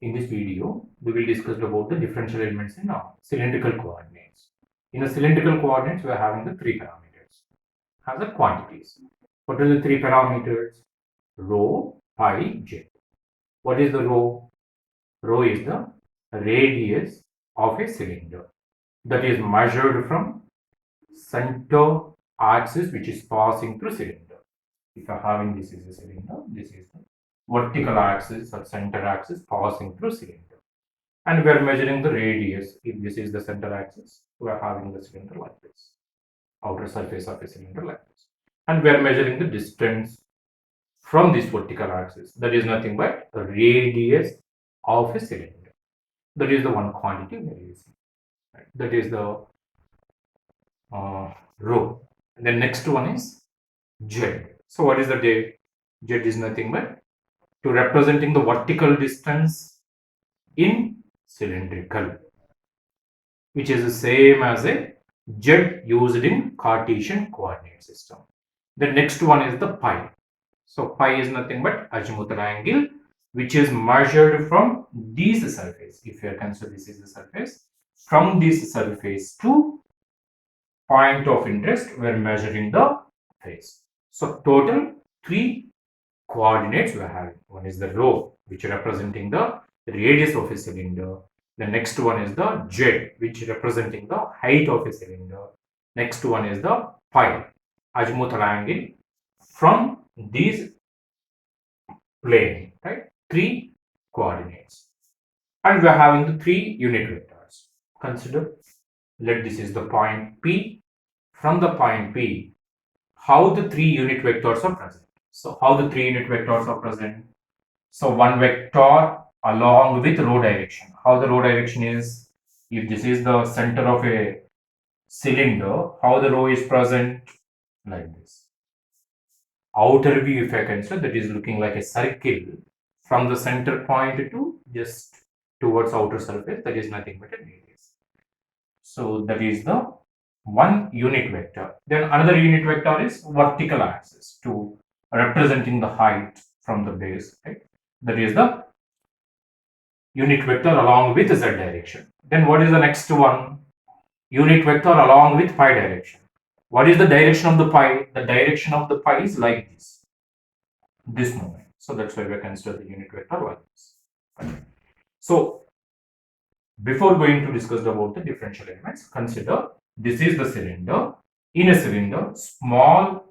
In this video, we will discuss about the differential elements in cylindrical coordinates. In the cylindrical coordinates, we are having the three parameters as the quantities. What are the three parameters? Rho, pi, j. What is the rho? Rho is the radius of a cylinder that is measured from center axis which is passing through cylinder. If you are having this is a cylinder, this is the vertical axis or center axis passing through cylinder. And we are measuring the radius. If this is the center axis, we are having the cylinder like this, outer surface of a cylinder like this. And we are measuring the distance from this vertical axis. That is nothing but the radius of a cylinder. That is the one quantity we are using. Right? That is the rho. And the next one is z. So what is the z? Z is nothing but to representing the vertical distance in cylindrical, which is the same as a z used in Cartesian coordinate system. The next one is the pi. So pi is nothing but azimuthal angle, which is measured from this surface. If you consider this is the surface, from this surface to point of interest, we are measuring the phase. So total three coordinates we are having. One is the rho, which is representing the radius of a cylinder. The next one is the z, which is representing the height of a cylinder. Next one is the pi, azimuthal angle from these plane, right? Three coordinates. And we are having the three unit vectors. Consider, let this is the point P. From the point P, how the three unit vectors are present. So how the three unit vectors are present? So one vector along with rho direction. How the rho direction is? If this is the center of a cylinder, how the rho is present? Like this. Outer view, if I consider, that is looking like a circle from the center point to just towards outer surface. That is nothing but a radius. So that is the one unit vector. Then another unit vector is vertical axis to representing the height from the base, right? That is the unit vector along with z direction. Then what is the next one? Unit vector along with pi direction. What is the direction of the pi? The direction of the pi is like this moment. So that's why we consider the unit vector like this. Okay. So before going to discuss about the differential elements, consider this is the cylinder. In a cylinder, small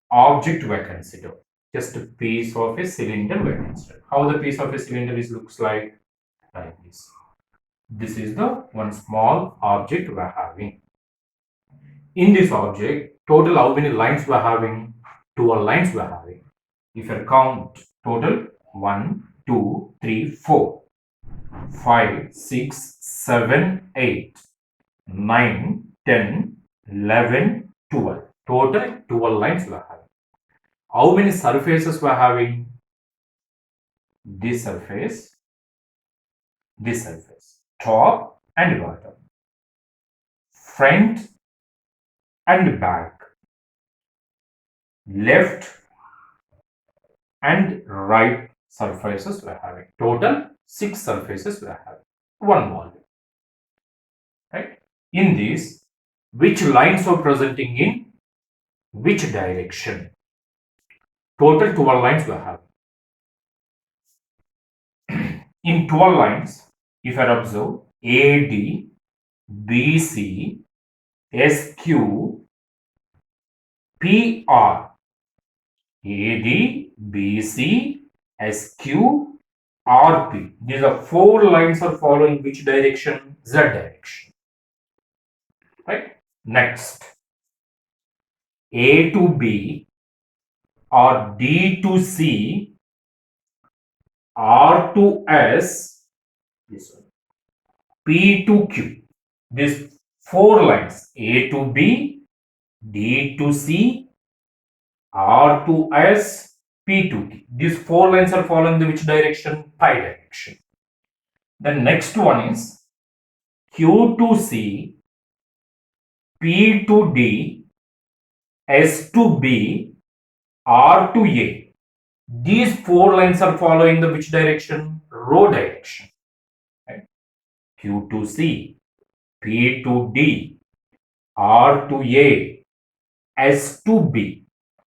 object we consider. Just a piece of a cylinder we consider. How the piece of a cylinder is looks like this. This is the one small object we are having. In this object, total how many lines we are having? 12 lines we are having. If you count total 1, 2, 3, 4, 5, 6, 7, 8, 9, 10, 11, 12. Total 12 lines we are having. How many surfaces we are having? This surface, top and bottom, front and back, left and right surfaces we are having. Total 6 surfaces we are having. One volume. Right? In this, which lines are presenting in which direction? Total 12 lines we are having. In 12 lines, if I observe AD, BC, SQ, PR, AD, BC, SQ, RP. These are 4 lines are following which direction? Z direction. Right? Next, A to B or D to C, R to S, this one, P to Q. These 4 lines, A to B, D to C, R to S, P to Q. These 4 lines are following the which direction? Pi direction. The next one is Q to C, P to D, S to B, R to A. These four lines are following the which direction? Rho direction. Right? Q to C, P to D, R to A, S to B.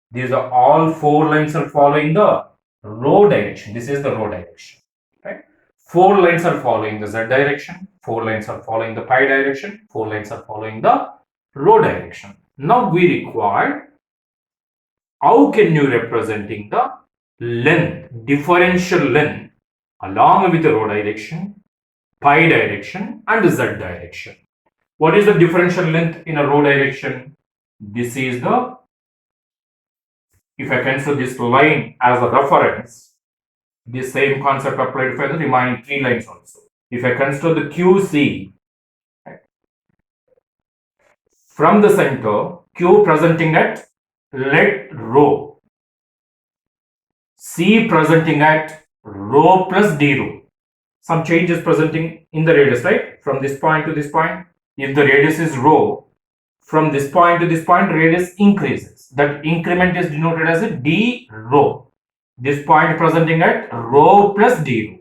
These are all four lines are following the rho direction. This is the rho direction. Right? Four lines are following the Z direction. Four lines are following the pi direction. Four lines are following the rho direction. Now we require, how can you representing the length, differential length along with the rho direction, pi direction and Z direction. What is the differential length in a rho direction? This is the, if I consider this line as a reference, the same concept applied for the remaining three lines also. If I consider the QC, from the center, Q presenting at let rho, C presenting at rho plus d rho. Some changes presenting in the radius, right? From this point to this point, if the radius is rho, from this point to this point, radius increases. That increment is denoted as a d rho. This point presenting at rho plus d rho.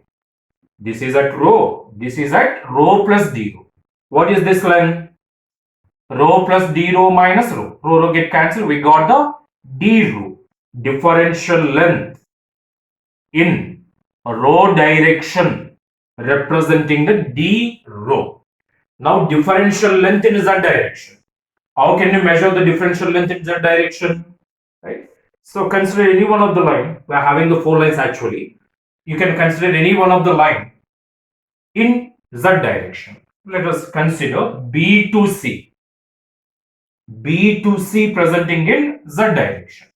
This is at rho. This is at rho plus d rho. What is this length? Rho plus d rho minus rho. Rho get cancelled. We got the d rho. Differential length in rho direction representing the d rho. Now differential length in Z direction. How can you measure the differential length in Z direction? Right. So consider any one of the line. We are having the four lines actually. You can consider any one of the line in Z direction. Let us consider B to C. B to C presenting in Z direction.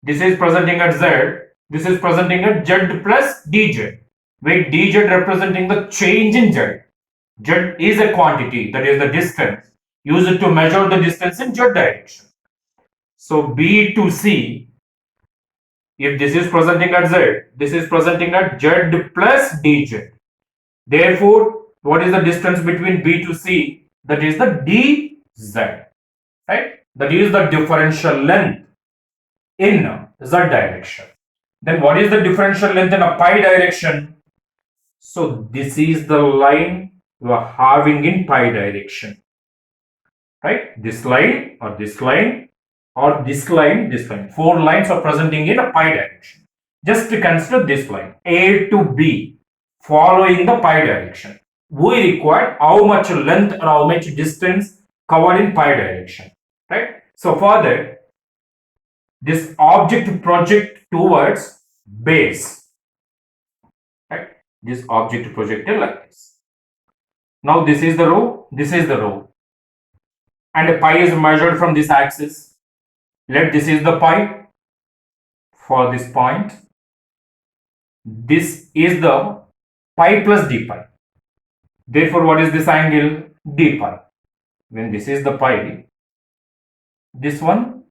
This is presenting at Z. This is presenting at Z plus dz. With dz representing the change in Z. Z is a quantity, that is the distance. Use it to measure the distance in Z direction. So B to C, if this is presenting at Z, this is presenting at Z plus dz. Therefore, what is the distance between B to C? That is the dz. Right? That is the differential length in Z direction. Then what is the differential length in a pi direction? So this is the line we are having in pi direction. Right? This line or this line or this line, this line. Four lines are presenting in a pi direction. Just to consider this line A to B following the pi direction. We require how much length or how much distance covered in pi direction. Right? So for that, this object project towards base. Right? This object projected like this. Now this is the rho, this is the rho. And pi is measured from this axis. Let this is the pi for this point. This is the pi plus d pi. Therefore, what is this angle? D pi. When this is the pi, this one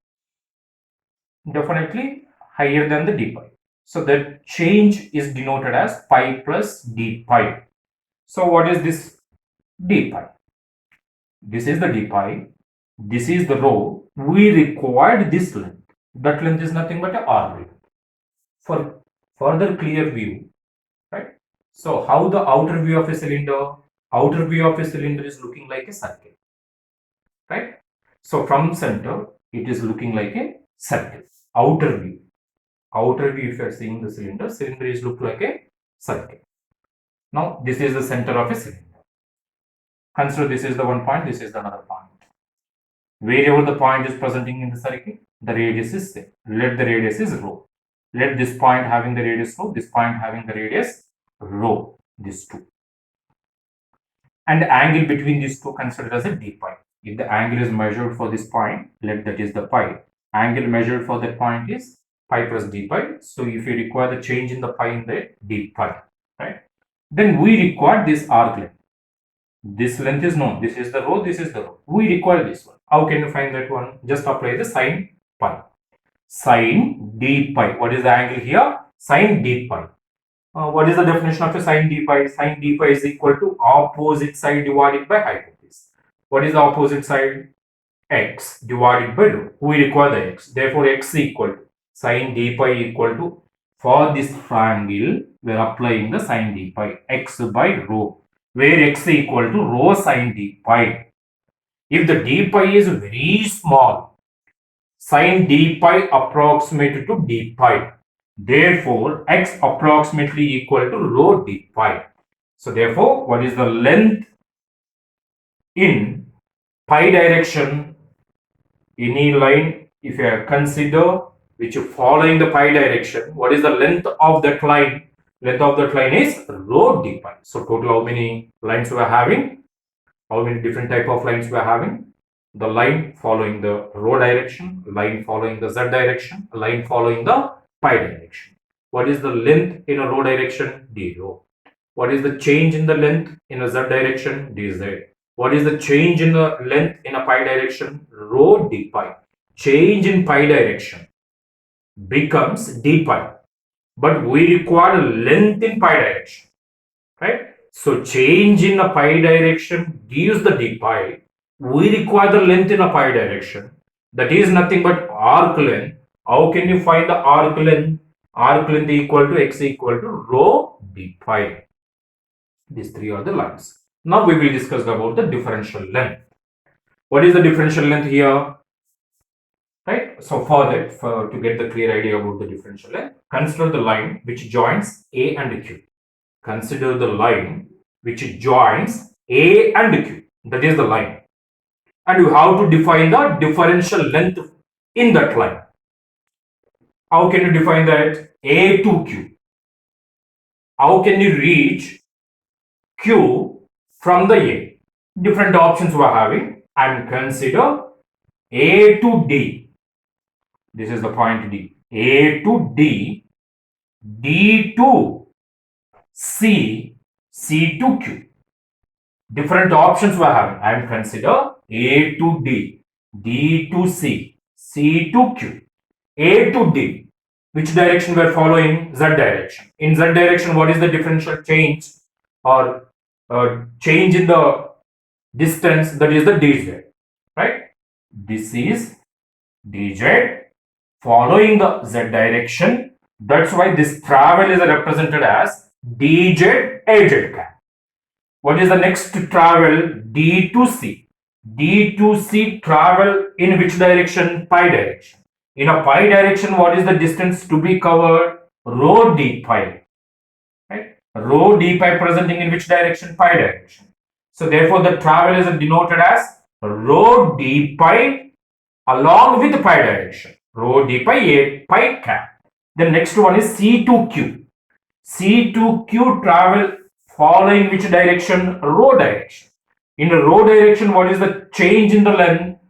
definitely higher than the d pi. So the change is denoted as pi plus d pi. So what is this d pi? This is the d pi. This is the rho. We required this length. That length is nothing but a r length. For further clear view, right? So how the outer view of a cylinder? Outer view of a cylinder is looking like a circle, right? So from center, it is looking like a circle. Outer view. Outer view, if you are seeing the cylinder, cylinder is look like a circle. Now this is the center of a cylinder. Consider this is the one point, this is the another point. Wherever the point is presenting in the circle, the radius is same. Let the radius is rho. Let this point having the radius rho, this point having the radius rho, these two. And the angle between these two considered as a d pi. If the angle is measured for this point, let that is the pi. Angle measured for that point is pi plus d pi. So if you require the change in the pi in the d pi, right? Then we require this arc length. This length is known. This is the rho, this is the rho. We require this one. How can you find that one? Just apply the sine pi. Sine d pi. What is the angle here? Sine d pi. What is the definition of a sine d pi? Sine d pi is equal to opposite side divided by hypotenuse. What is the opposite side? X divided by rho. We require the x. Therefore, x equal to sine d pi equal to For this triangle, we are applying the sin d pi, x by rho, where x equal to rho sin d pi. If the d pi is very small, sin d pi approximate to d pi. Therefore, x approximately equal to rho d pi. So, therefore, what is the length in pi direction? Any line, if you consider which following the pi direction, what is the length of that line? Length of that line is rho d pi. So, total how many lines we are having? How many different type of lines we are having? The line following the rho direction, line following the z direction, line following the pi direction. What is the length in a rho direction? D rho. What is the change in the length in a z direction? Dz. What is the change in the length in a pi direction? Rho d pi. Change in pi direction becomes d pi, but we require length in pi direction, right? So change in a pi direction gives the d pi. We require the length in a pi direction. That is nothing but arc length. How can you find the arc length? Arc length equal to x equal to rho d pi. These three are the lines. Now we will discuss about the differential length. What is the differential length here? Right. So for that, to get the clear idea about the differential length, consider the line which joins A and Q. Consider the line which joins A and Q. That is the line. And you have to define the differential length in that line. How can you define that? A to Q. How can you reach Q from the A? Different options we are having, and consider A to D. This is the point D. A to D, D to C, C to Q. Different options we are having, and consider A to D, D to C, C to Q. A to D, which direction we are following? Z direction. In Z direction, what is the differential change or change in the distance? That is the dz, right? This is dz following the z direction. That's why this travel is represented as dz az cap. What is the next travel? D to C. D to C travel in which direction? Pi direction. In a pi direction, what is the distance to be covered? Rho d pi. Right? Rho d pi presenting in which direction? Pi direction. So therefore, the travel is denoted as rho d pi along with pi direction. Rho d pi a pi cap. The next one is C to Q. C to Q travel following which direction? Rho direction. In the rho direction, what is the change in the length?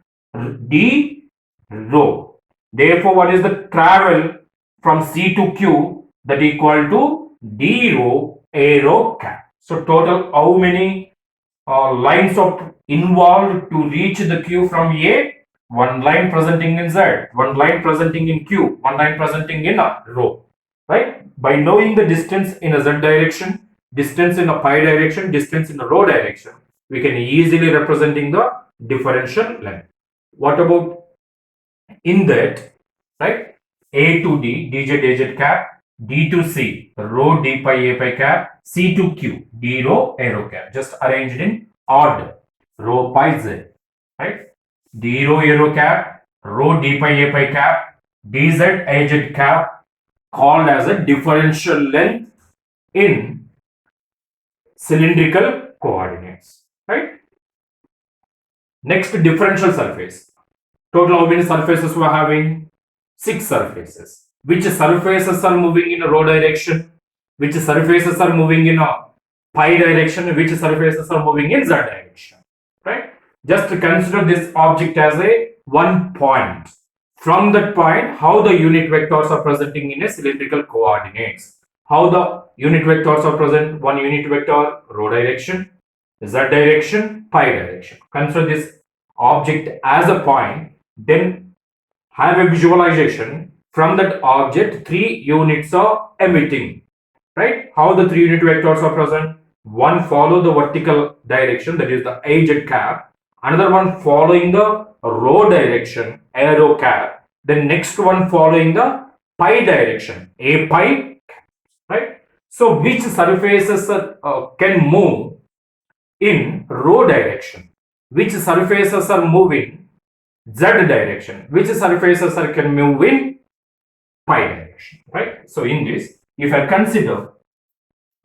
D rho. Therefore, what is the travel from C to Q? That equal to D rho A rho cap. So total how many lines of involved to reach the Q from A? One line presenting in Z, one line presenting in Q, one line presenting in a rho. Right? By knowing the distance in a Z direction, distance in a pi direction, distance in a rho direction, we can easily representing the differential length. What about in that, right? A to D, dz dz cap, D to C, rho d pi a pi cap, C to Q, d rho a rho cap. Just arranged in order. Rho pi z, right? D rho a rho cap, rho d pi a pi cap, dz az cap, called as a differential length in cylindrical coordinates, right? Next, differential surface. Total how many surfaces we are having? 6 surfaces. Which surfaces are moving in a rho direction? Which surfaces are moving in a pi direction? Which surfaces are moving in z direction? Right? Just consider this object as a one point. From that point, how the unit vectors are presenting in a cylindrical coordinates. How the unit vectors are present? One unit vector, rho direction, z direction, pi direction. Consider this object as a point, then have a visualization. From that object, 3 units are emitting. Right? How the 3 unit vectors are present? One follow the vertical direction, that is the az cap. Another one following the rho direction, arrow cap. The next one following the pi direction, a pi, right? So which surfaces can move in rho direction? Which surfaces are moving z direction? Which surfaces are can move in pi direction, right? So in this, if I consider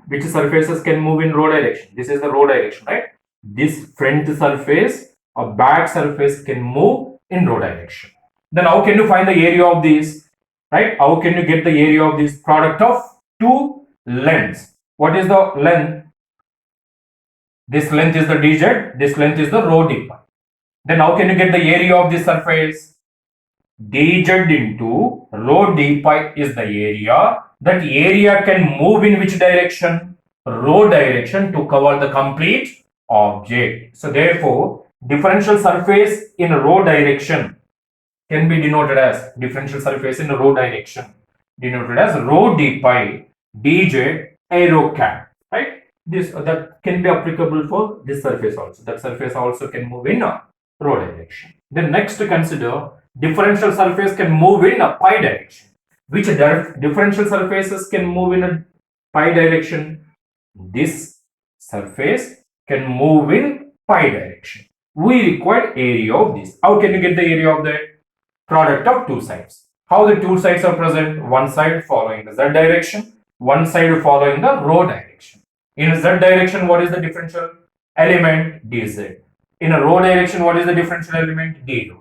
which surfaces can move in rho direction, this is the rho direction, right? This front surface or back surface can move in rho direction. Then how can you find the area of these, right? How can you get the area of this product of two lengths? What is the length? This length is the dz, this length is the rho d pi. Then how can you get the area of this surface? dz into rho d pi is the area. That area can move in which direction? Rho direction to cover the complete object. So therefore, differential surface in rho direction can be denoted as differential surface in rho direction denoted as rho d pi dz aero cap, right? This that can be applicable for this surface also. That surface also can move in a rho direction. Then next to consider differential surface can move in a pi direction. Which differential surfaces can move in a pi direction? This surface can move in pi direction. We require area of this. How can you get the area of that? Product of two sides. How the two sides are present? One side following the z direction, one side following the rho direction. In z direction, what is the differential element? dz. In a rho direction, what is the differential element? d rho.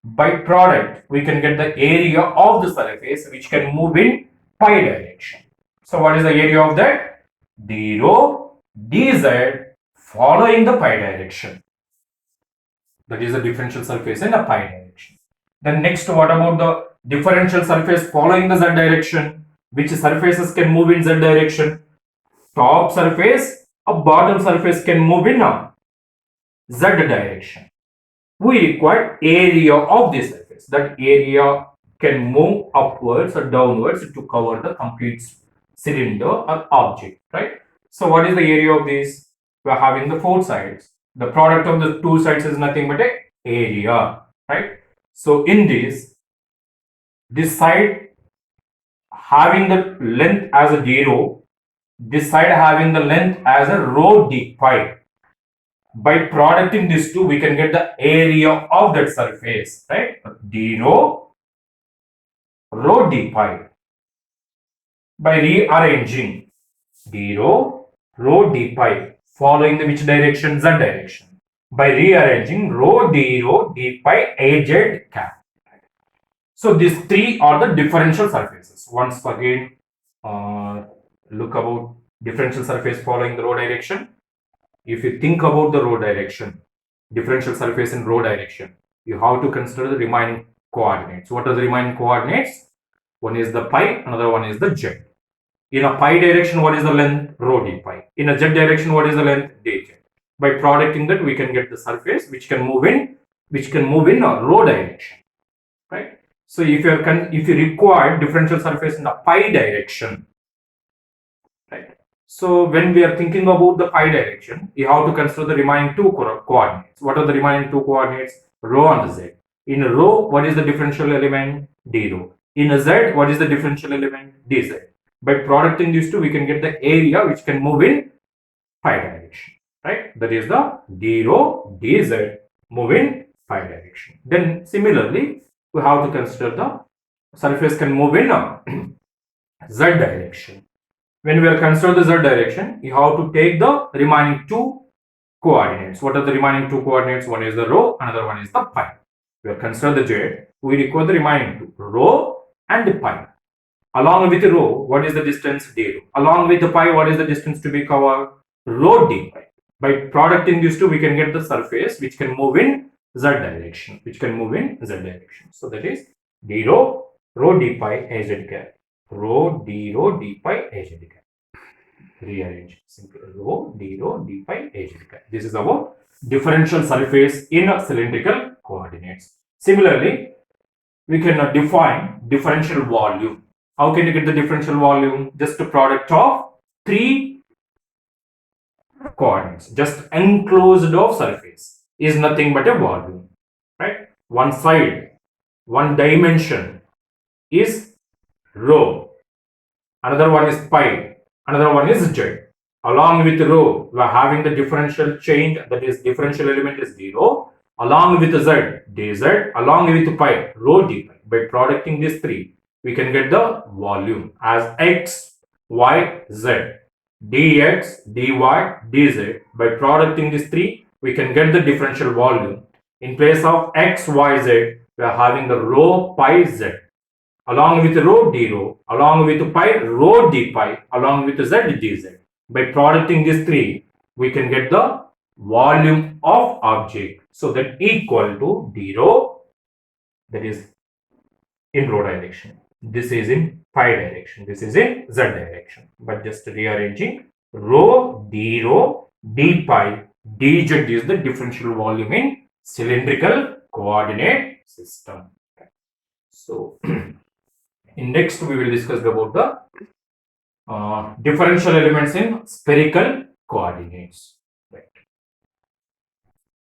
By product, we can get the area of the surface which can move in pi direction. So what is the area of that? d rho dz following the pi direction. That is the differential surface in a pi direction. Then next, what about the differential surface following the z direction? Which surfaces can move in z direction? Top surface or bottom surface can move in a z direction. We require area of this surface. That area can move upwards or downwards to cover the complete cylinder or object, right? So what is the area of this? We are having the four sides. The product of the two sides is nothing but a area, right? So in this side having the length as a d rho, this side having the length as a rho d pi. By producting these two, we can get the area of that surface, right? d rho d pi. By rearranging d rho d pi following the which direction? Z direction. By rearranging rho d pi az cap. So these three are the differential surfaces. Once again, look about differential surface following the rho direction. If you think about the rho direction, differential surface in rho direction, you have to consider the remaining coordinates. What are the remaining coordinates? One is the pi, another one is the z. In a pi direction, what is the length? Rho d pi. In a z direction, what is the length? dz. By producting that, we can get the surface which can move in a rho direction, right? So if you require differential surface in the pi direction, right? So when we are thinking about the pi direction, you have to consider the remaining two coordinates. What are the remaining two coordinates? Rho and z. In rho, what is the differential element? d rho. In a z, what is the differential element? dz. By producting these two, we can get the area which can move in pi direction, right? That is the d rho dz move in pi direction. Then similarly, we have to consider the surface can move in z direction. When we are consider the z direction, you have to take the remaining two coordinates. What are the remaining two coordinates? One is the rho, another one is the pi. We are consider the z, we require the remaining two, rho and pi. Along with rho, what is the distance? d rho. Along with the pi, what is the distance to be covered? Rho d pi. By producting these two, we can get the surface which can move in z direction. So that is d rho d pi az cap. Rho d pi az cap. Rearrange simply rho d pi az cap. This is our differential surface in cylindrical coordinates. Similarly, we can define differential volume. How can you get the differential volume? Just a product of three coordinates. Just enclosed of surface is nothing but a volume, right? One side, one dimension is rho. Another one is pi. Another one is z. Along with rho, we are having the differential change, that is differential element is 0. Along with z, dz. Along with pi, rho d pi. By producting these three, we can get the volume as x, y, z. dx, dy, dz. By producting these three, we can get the differential volume. In place of x, y, z, we are having the rho pi z. Along with rho d rho, along with pi rho d pi, along with z dz. By producting these three, we can get the volume of object. So that equal to d rho, that is in rho direction. This is in pi direction. This is in z direction. But just rearranging, rho d pi dz is the differential volume in cylindrical coordinate system. So in next we will discuss about the differential elements in spherical coordinates.